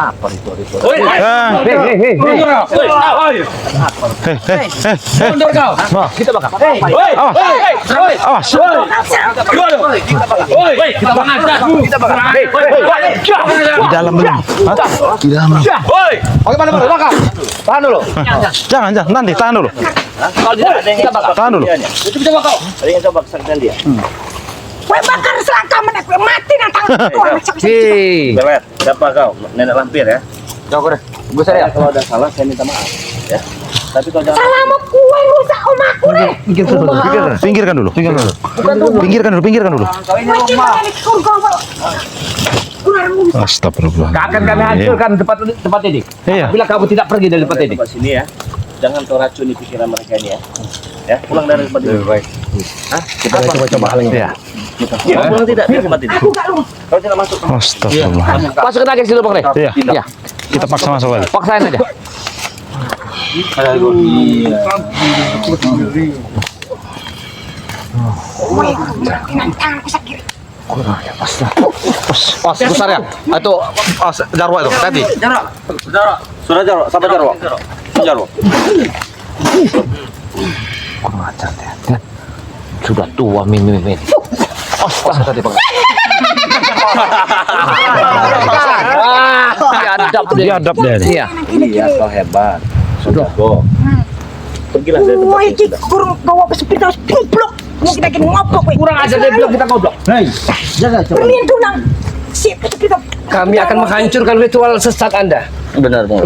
Apa itu? Mundur kau. Kita bakar. Awas. Kita bakar. Di dalam belum? Di dalam belum? Bagaimana bakar? Tahan dulu. Jangan, nanti tahan dulu. Kalau tidak ada yang kita bakar. Tahan dulu. Kita bakar. Ada yang coba kesakitan dia. Kue bakar selangkah mana kue mati nantang aku. Belet, siapa kau? Nenek lampir ya? Jauh deh. Gue saya kalau ada salah saya minta maaf ya. Tapi kalau jangan Selama kue rusak omaku deh. Pinggirkan dulu. Pinggirkan dulu. Astagfirullah. akan kami hancurkan tempat ini. Iya. Bila kamu tidak pergi dari tempat ini. Tempat sini ya. Jangan kau racuni pikiran mereka ini ya. Ya, pulang dari tempat ini. Baik. Hah? Kita coba hal ini. Ya. Pulang tidak dari tempat ini. Kalau tidak masuk. Astagfirullah. Masukin aja ke situ, Bang. Iya. Iya. Kita paksa masuk aja. Paksain aja. Pas besar ya? Itu Jarwo itu tadi. Sudah Jarwo, sampai Jarwo. Jarwo. Kurang ajar ya. Sudah tua min. Tadi Bang. Diadap deh. Iya. Iya, kau hebat. Sudah go. Pergilah dari tempat ini sudah. Kurang bawa sepeda goblok. Mau kita ngoblok kowe. Kurang ajar dia bilang kita goblok. Hei, jaga coba. Berlian tunang. Sip sepeda. Kami akan menghancurkan ritual sesat Anda. Benar, Bang.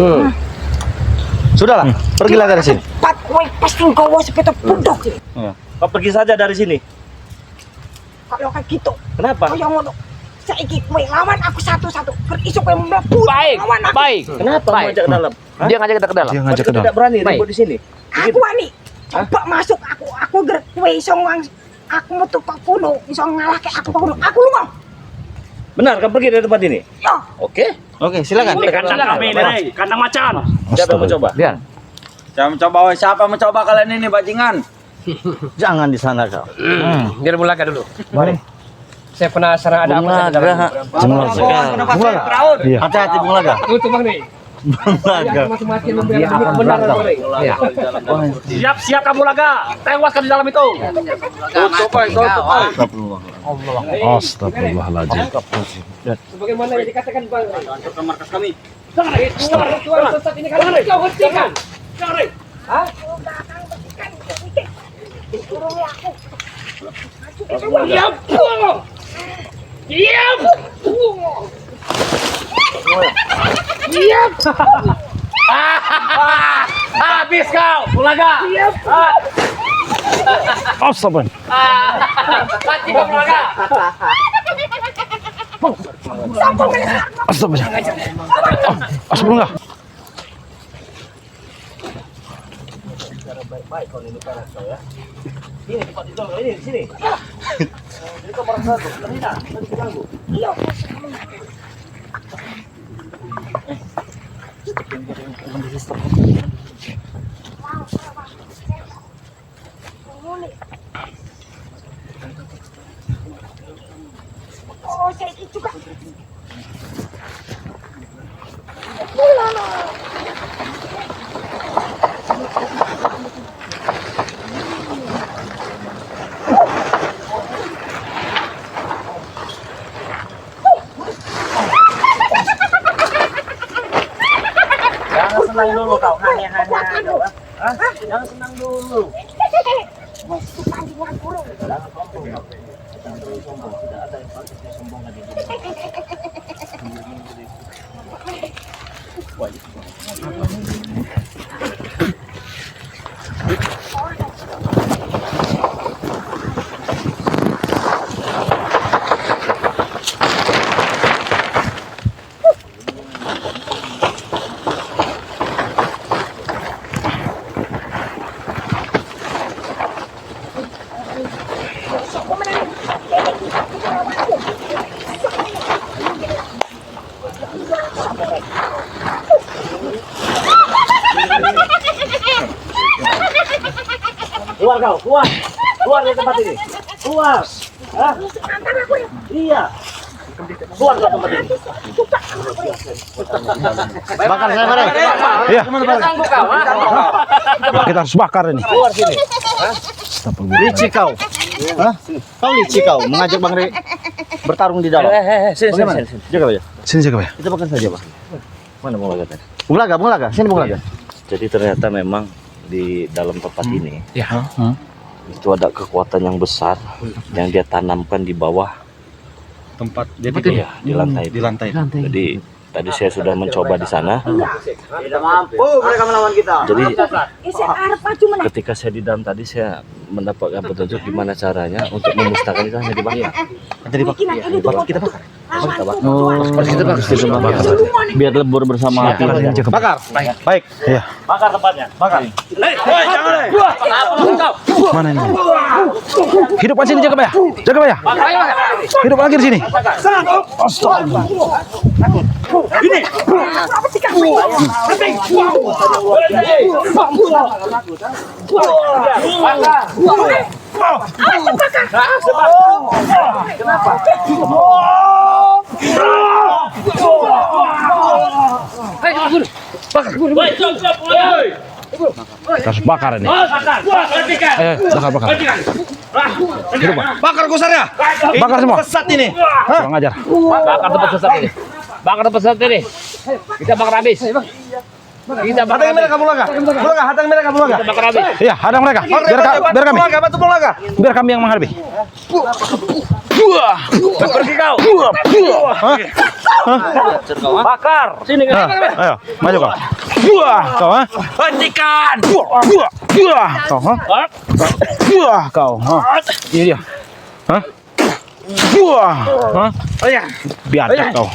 Sudahlah, pergilah dari sini. Pat kowe pasti bawa sepeda bodok. Kau pergi saja dari sini. Kalau kayak gitu. Kenapa? Kau yang ngono. Saiki kowe lawan aku satu-satu. Isu kowe mlebu. Baik, lawan aku. baik. Kenapa Baik. ngajak ke dalam? Dia ngajak kita ke dalam. Dia Kau ngajak ke dalam. tidak berani Baik. ribut di sini. Aku wani. Coba masuk aku ger kowe iso aku metu Pak Kuno iso ngalahke aku Pak Kuno. Aku lunga. Benar, kau pergi dari tempat ini. Yo. Oke. Oke, silakan. Kandang kami ini, kandang macan. Siapa yang mau coba? Lihat. Jangan mencoba, siapa mencoba kalian ini bajingan? Jangan di sana kau. Biar Bulaga dulu. Mari. Saya penasaran ada apa saja di dalam. Iya. Hati-hati Bung Laga. Tutup Bang nih. Mati-mati membela demi kebenaran Bang. Iya. Siap kamu Laga. Tewaskan di dalam itu. Astagfirullahaladzim. Sebagaimana yang dikatakan Bang. Hancurkan markas kami. Ritual sesat ini kalian kau hentikan. Jangan. Hah? Diam. Diam. Diam. Habis kau, Bulaga. Diam. Astagfirullah. Mati kau, Bulaga. Astagfirullah. Astagfirullah. Baik-baik kau ini kanan kau ya. Ini tempat itu ini di sini. Jadi kau merasa terhina, nanti diganggu. Iya. Oh, saya juga. Jangan senang dulu kau, hanya doang. Jangan senang dulu. Masih tandingan kurung. Jangan terlalu sombong. Tidak ada yang patut disombongkan di dunia. Keluar kau, keluar. Keluar dari tempat ini. Keluar. Hah? Iya. Keluar dari tempat ini. Bakar saya bareng. Iya. Tidak sanggup kau. Kita harus bakar ini. Keluar sini. Licik kau. Hah? Kau licik kau mengajak Bang Rey bertarung di dalam. Sini. Jaga aja. Sini jaga ya. Kita makan saja, Bang. Mana Bung Laga tadi? Bung Laga. Sini Bung Laga. Jadi ternyata memang di dalam tempat ini Ya. itu ada kekuatan yang besar yang dia tanamkan di bawah Tempat iya, di lantai. di lantai. Jadi tadi saya sudah mencoba di sana. Tidak mampu mereka melawan kita. Jadi Saya harap maju mana? ketika saya di dalam tadi saya mendapatkan petunjuk gimana caranya untuk memusnahkan itu hanya dibakar. Nanti dibakar. Kita bakar. Kita bakar. Biar lebur bersama api. Bakar. Baik. Iya. Bakar tempatnya. Bakar. Mana ini? Hidup sini jaga ya. Jaga ya. Hidup lagi di sini. Ini. Kita harus bakar ini. Bakar. Hidup, Pak. Bakar gusarnya. Bakar semua. Pesat ini. Kurang ajar. Bakar tempat sesat ini. Bakar tempat sesat ini. Kita bakar habis. Kita bakar Hatang mereka Bung Laga. Hatang mereka Bung Laga. Kita bakar habis. Iya, hadang mereka. Biar kami. Bantu Bung Laga. Biar kami yang menghadapi. Pergi kau. Bakar. Sini kan. Ayo, maju kau. Kau, ha? Hentikan. Kau, ha? Kau, ha? Ini dia. Hah? Hah? Biadab kau.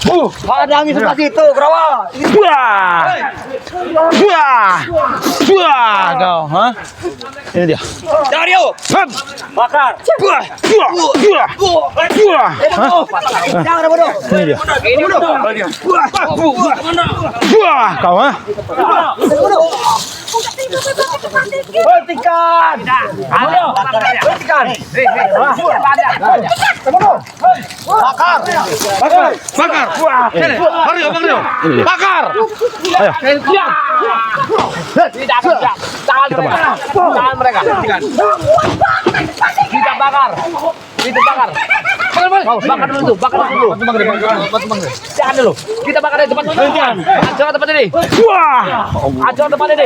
Hadangi seperti itu, Brawa. Kau, ha? Ini dia. Dario. Bakar. Jangan bodoh. Ini dia. Ini bodoh. Kau, ha? Hentikan. Ayo. Hentikan. Bakar. Sini. Mario. Ini dia. Bakar. Ayo. Tidak. Tangan mereka. Kita bakar. Bakar dulu. Jangan dulu. Kita bakar di tempat ini. Hancur tempat ini. Hancur tempat ini.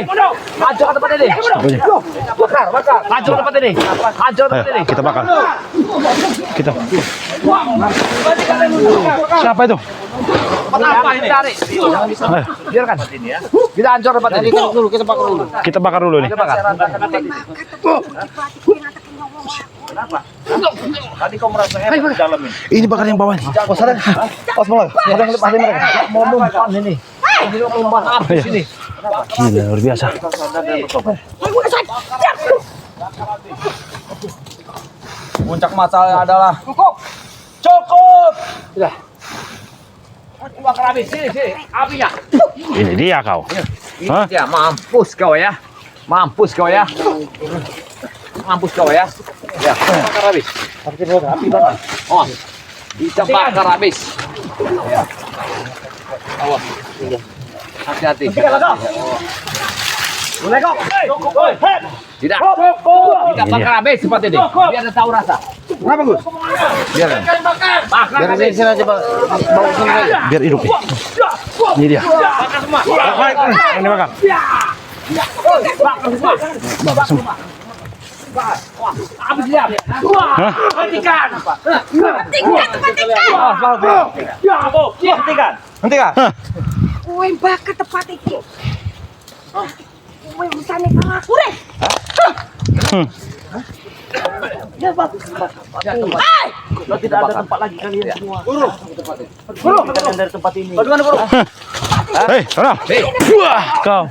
Bakar. Hancur tempat ini. Ayo, kita bakar. Kita. Siapa itu? Apa ini? Tarik. Ayo, Biarkan. Kita hancur tempat ini. kita bakar dulu nih. Tadi kau merasa hebat di dalam ini. Ini bakar yang bawah nih. Ini. Iya. Gila, luar biasa. Puncak masalah adalah Cukup. Sudah. Bakar habis. Sini. Apinya. Ini dia kau. Hah? Ya, mampus kau ya. Ya, bakar habis. Oh, kita bakar habis. Ya. Awas. Hati-hati. Tidak. Kita bakar habis seperti ini. Biar ada tahu rasa. kenapa Gus? Biar habis. Biar hidup nih. Ini dia. Bakar semua. Ini bakar. Bakar semua. Habis dia. Hah? Hentikan. Hentikan. Kowe bakar tempat iki. Kowe usane aku deh. Kalau tidak ada tempat lagi kalian semua. Kalian dari tempat ini. Hei, sana. Kau.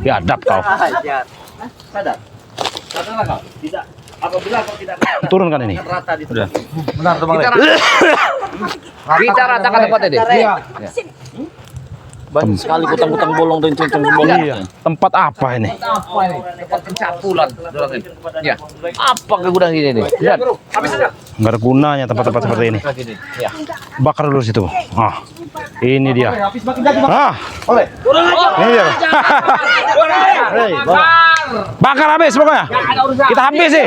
Biadab kau. Sadar. Sadarlah kau. Tidak. Apabila kau tidak Turunkan ini. rata di Udah. Benar tuh Bang. Kita ratakan tempat ini. Sini. Banyak sekali kutang-kutang bolong dan centang bolong. Iya. Tempat apa ini? Apa ini? Tempat pencapulan. Ya. Apa ke gudang ini nih? Lihat. Habis aja. Nggak ada gunanya tempat-tempat seperti ini. Ya. Bakar dulu situ. Ah, ini dia. Habis makin jadi Ah, ini dia. Hei, bakar habis pokoknya. Kita habis sih.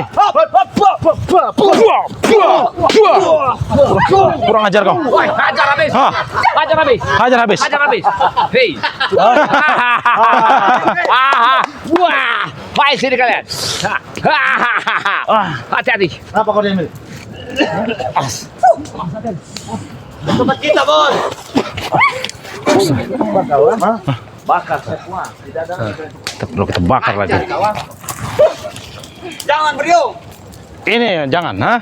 Kurang ajar kau. Woi, hajar habis. Hah, Hajar habis. hajar habis. Hajar habis. Hei. Wah, baik sini kalian. Hati-hati. Apa kau diambil? Tempat kita, Bos. Bakar semua. Tidak ada. Kita bakar lagi. Jangan beriung. Ini jangan, ha?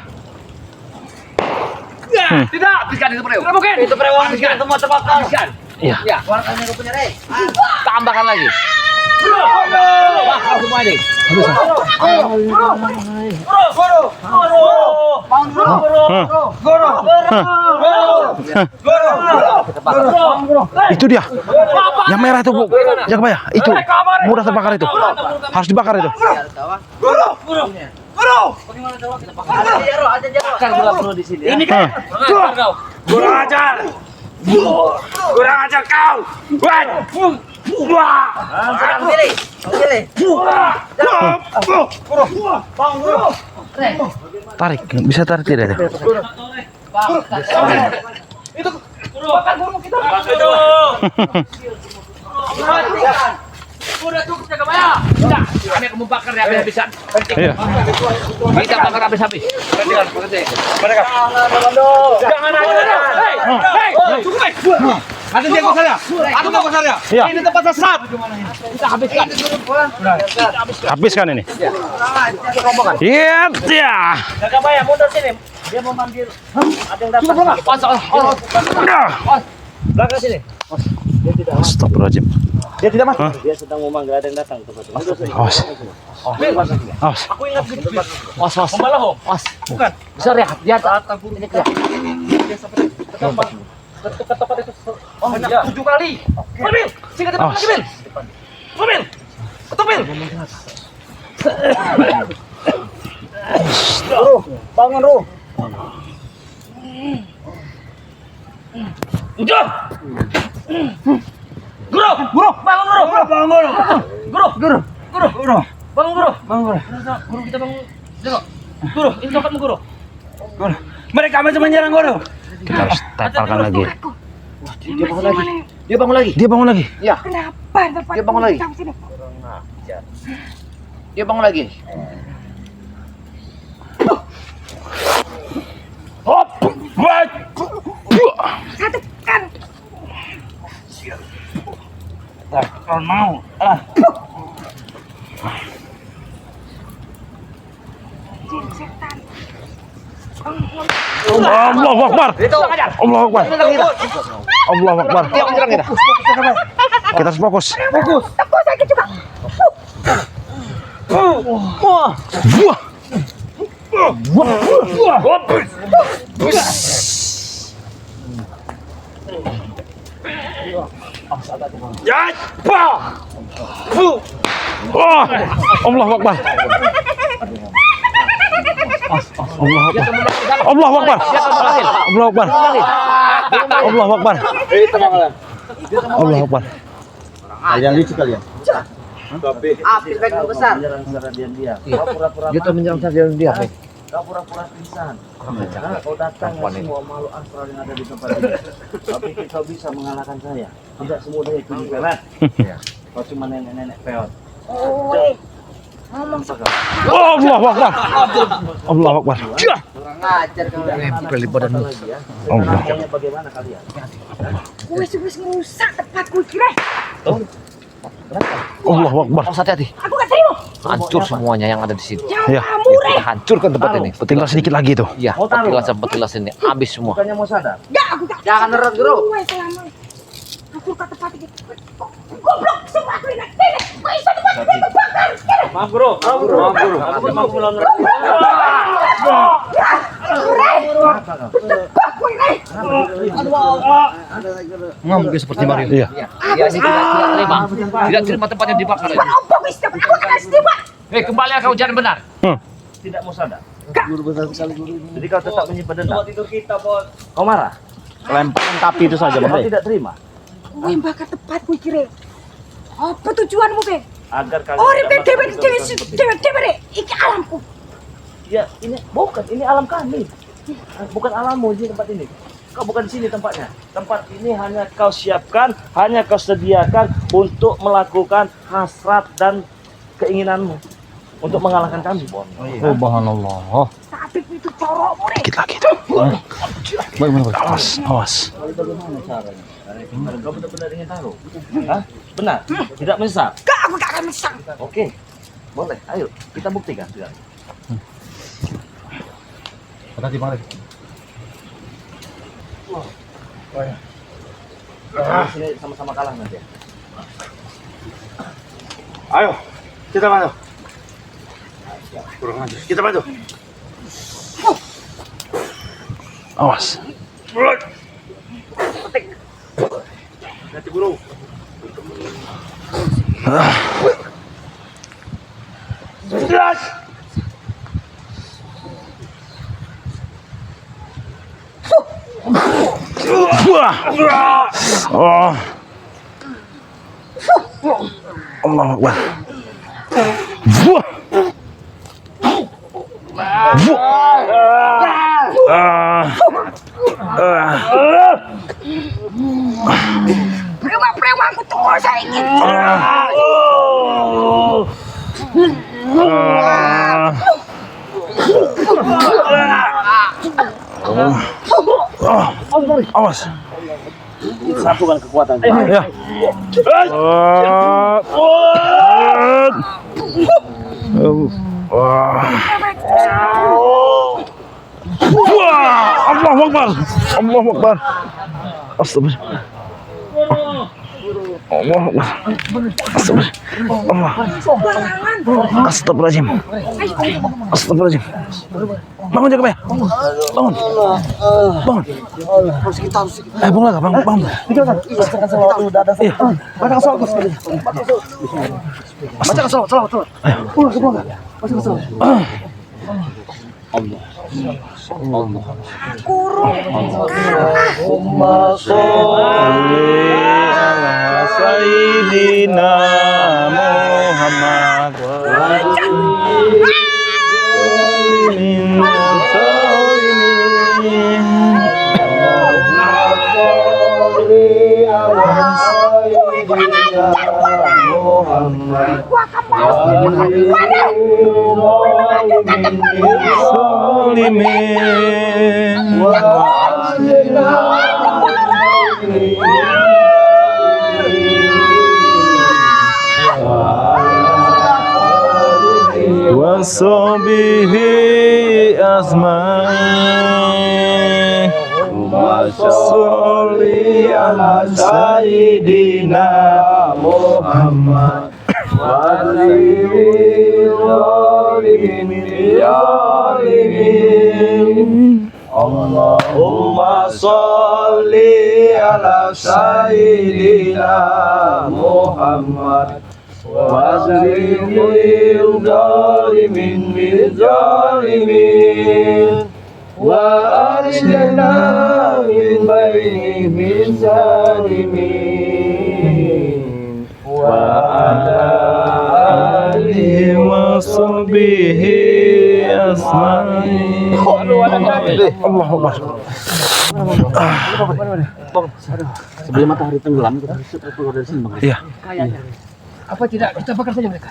Tidak, habiskan itu preu. Tidak mungkin. Itu preu habiskan. Semua terbakar. Habiskan. Iya. Ya. Warnanya rupanya, Rey. Tambahkan lagi. Bakar semua ini. Itu dia. Yang merah itu, Bu. Jaga ya. Itu. Mudah terbakar itu. Harus dibakar itu. Bakar gula penuh di sini. Ini kan. Kurang ajar. Kurang ajar kau. Wah. Tarik. Bisa tarik tidak? Bakar burung kita. Udah cukup jaga bayar. Sudah, kami akan membakar dia habis-habisan. Iya. Kita bakar habis-habis. Berhenti. Jangan aja. Hei, cukup, hei. Ada dia kau saya. Ada kau saya. Iya. Ini tempat sesat. Kita habiskan. Habiskan ini. Iya. Iya. Jaga bayar, mundur sini. Dia mau mandir. Ada yang datang. Belakang sini. Astagfirullahaladzim. Dia tidak masuk. Dia sedang mau manggil, ada yang datang. Awas. Awas. Aku ingat begitu. Was. Was. Bukan. Besar ya, dia ini kerja. Ketempat itu. Oh, iya. 7 kali. Mobil, singkat depan lagi, Bil. Mobil. Ketuk, Bil. Bangun, Ruh. Udah. Guru, bangun guru. Guru kita bangun. Tengok. Guru, ini tongkatmu guru. Mereka macam menyerang guru. Kita harus tempelkan lagi. Dia bangun lagi. Dia bangun lagi. Ya, Kenapa tempat Dia bangun lagi. di sini? dia bangun lagi. Hop. Baik. Satu kan. Kau mau? Jin setan. Allahu Akbar. Allahu Akbar. Allahu Akbar. Dia menyerang kita. Kita harus fokus. Tepuk sakit juga. Wah. Ya, pa. Wah. Allahu Akbar. Allahu Akbar. Allahu Akbar. Allahu Akbar. Allahu Akbar. Kalian lucu kalian. Api baik besar. Menyerang secara diam-diam. Kau pura-pura Dia tuh menyerang saja dia. Kau pura-pura pingsan. Karena kau datang ke semua makhluk astral yang ada di tempat ini. Tapi kau bisa mengalahkan saya. Tidak semudah itu juga, kan? Kau cuma nenek-nenek peot. Oi. Ngomong Allahu Akbar. Allahu Akbar. Kurang ajar kamu. Beli badanmu. Ya. Allah. Caranya bagaimana kalian? wis ngerusak tempatku kira. Allahu Akbar. Hati-hati. Aku gak terima. Hancur semuanya yang ada di sini. Ya. Kamu Kita hancurkan tempat ini. Tinggal sedikit lagi itu. Iya, petilas ini habis semua. Bukannya mau sadar? Ya aku gak. Jangan neret, Bro. Gue selama. Aku ke tempat ini. Goblok semua aku ini. Kok bisa tempat ini bakar? Maaf, Bro. Aku memang belum ngerti. Aku ini Ngomong seperti Mario. Iya. Dia ini tidak terima. Tidak terima tempatnya dibakar. Apa guys dapat aku kasih dia, Pak? Kembali kau jangan benar. Tidak mau sadar. Jadi kau tetap menyimpan dendam. Tidur kita, Bos. Kau marah? Lemparkan tapi itu saja, Kau Bang. tidak terima. Gue yang bakar tepat gue kira. Apa tujuanmu, Be? Agar kalian Oh, tidak melakukan seperti itu. cewek, iki alamku. Ya, ini bukan, ini alam kami. Bukan alammu di tempat ini. Kau bukan di sini tempatnya. Tempat ini hanya kau siapkan, hanya kau sediakan untuk melakukan hasrat dan keinginanmu untuk mengalahkan kami, Bon. Subhanallah. Tapi itu corokmu nih. Dikit lagi tuh. Baik. Awas. Bagaimana caranya? Kau benar-benar ingin tahu? Hah? Benar? Tidak menyesal? Gak, aku gak akan menyesal. Oke, boleh. Ayo, kita buktikan. Hati Bang. Kita di sini sama-sama kalah nanti. Ayo, kita bantu. Kurang aja. Kita bantu. Awas. Nanti guru. Oh. Allahu Akbar. Preman aku tuh saya ingin. Awas. Satukan kekuatan. Ya. Allahu Akbar. Allahu Akbar. Astagfirullah. Allahu Akbar. Astagfirullah. Astagfirullahaladzim. Astagfirullahaladzim. Bangun jaga, Pak. Bangun. Bangun. Bangun lagi, bangun. Iya. Baca salawat. Baca salawat. Allahumma sholli ala sayyidina Muhammad wasobihi asma'i sholli ala sayyidina Muhammad Allahumma sholli ala sayyidina Muhammad wasrifil zalimin bil zalimin wa arjana min baini min zalimin wa ala alihi wa sahbihi asma'in. Allahu Akbar. Sebelum matahari tenggelam kita harus keluar dari sini, Bang. Iya. Kayaknya. Apa tidak kita bakar saja mereka?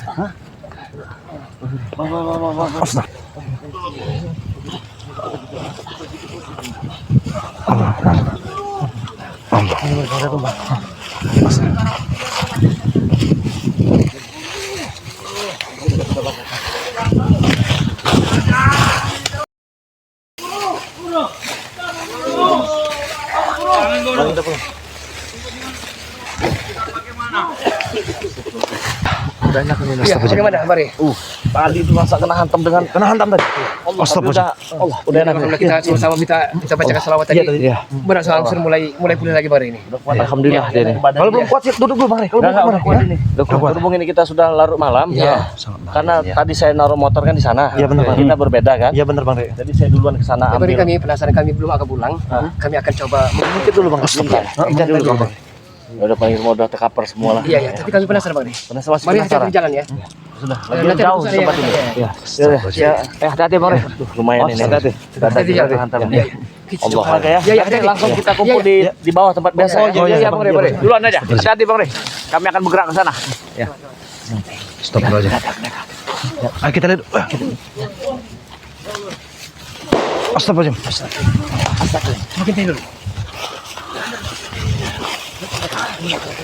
Astagfirullah. Iya, bagaimana Mari? Tadi itu rasa kena hantam dengan tadi. Astagfirullah. Allah, udah enak. Alhamdulillah kita sama-sama kita bacakan selawat tadi. Iya. Berangsur angsur mulai pulih lagi Mari ini. Alhamdulillah dia nih. Kalau belum kuat sih duduk dulu Bang Rey. Kalau belum kuat ini. Berhubung ini kita sudah larut malam, Iya. karena tadi saya naruh motor kan di sana. Iya, benar, Bang. Kita berbeda kan. Iya benar Bang Rey. Jadi saya duluan ke sana Ya, Mari ambil. kami penasaran kami belum akan pulang. Kami akan coba Sedikit dulu Bang. Sebentar. Kita dulu Bang. Udah paling semua udah tercover semua lah. Iya, iya, tapi kami penasaran Mari. Masih Mari penasaran. hati-hati jalan ya. Sudah. Nanti Lagi jauh ada tempat urusan, ini. ya. Ya. Hati-hati Bang Rey. Lumayan ini. Hati-hati. Hati-hati Hati-hati. hantam. Iya. Allah ya. Iya, iya, Nanti hati-hati. langsung kita kumpul Iya, di bawah tempat biasa. Oh, iya, Bang Rey, Bang Rey. Duluan aja. Hati-hati Bang Rey. Kami akan bergerak ke sana. Stop dulu aja. Ayo kita lihat. Astagfirullah. Makin tidur.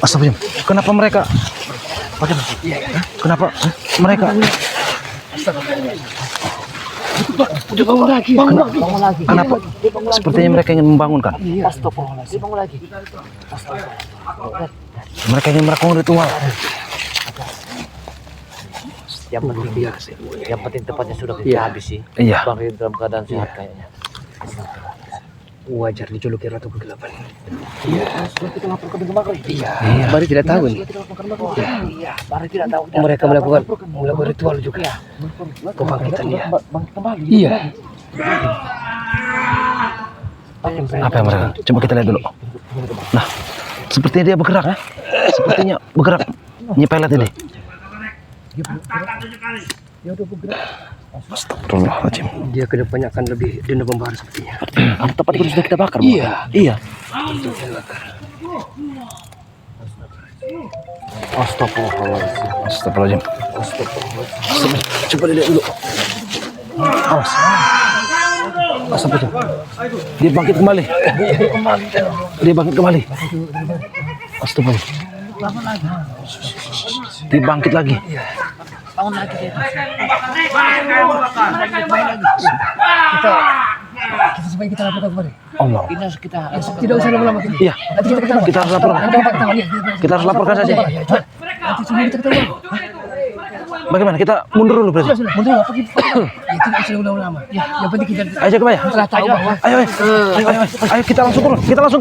Astagfirullah. Kenapa mereka? Kenapa mereka? Bangun lagi. Bangun lagi. Kenapa? Sepertinya mereka ingin membangunkan. Astagfirullahaladzim. Bangun lagi. Mereka ingin melakukan ritual. Yang penting tempatnya sudah kita habis sih. Iya. Bang Rey dalam keadaan sehat kayaknya. Wajar dijuluki Ratu Kegelapan. Kita lapor ke Bang Rey. Iya. Mari tidak tahu nih. Iya, Bang Rey tidak tahu. Mereka melakukan ritual juga. Kebangkitannya. Kembali. Iya. Apa yang mereka? Coba kita lihat dulu. Nah, sepertinya dia bergerak. Sepertinya bergerak. Nyepelet ini. Astagfirullahaladzim. Dia kedepannya akan lebih dendam membara sepertinya. Tempat itu sudah kita bakar. Iya. Iya. Astagfirullahaladzim. Astagfirullahaladzim. Coba dilihat dulu. Awas. Astagfirullah. Dia bangkit kembali. Dia bangkit kembali. Astagfirullah. Dia bangkit lagi. Kita laporkan kembali. Allah. Tidak usah lama-lama gini. Iya. Kita harus laporkan. Kita harus laporkan saja. Nanti sebelum kita ketemu. Bagaimana? Kita mundur dulu berarti. Mundur nggak pergi. Ya tidak usah lama-lama. Ya, yang penting kita Ayo coba ya. telah tahu bahwa Ayo kita langsung turun. Kita langsung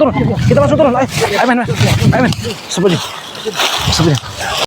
turun. Ayo men. Ayo men. Sebelum.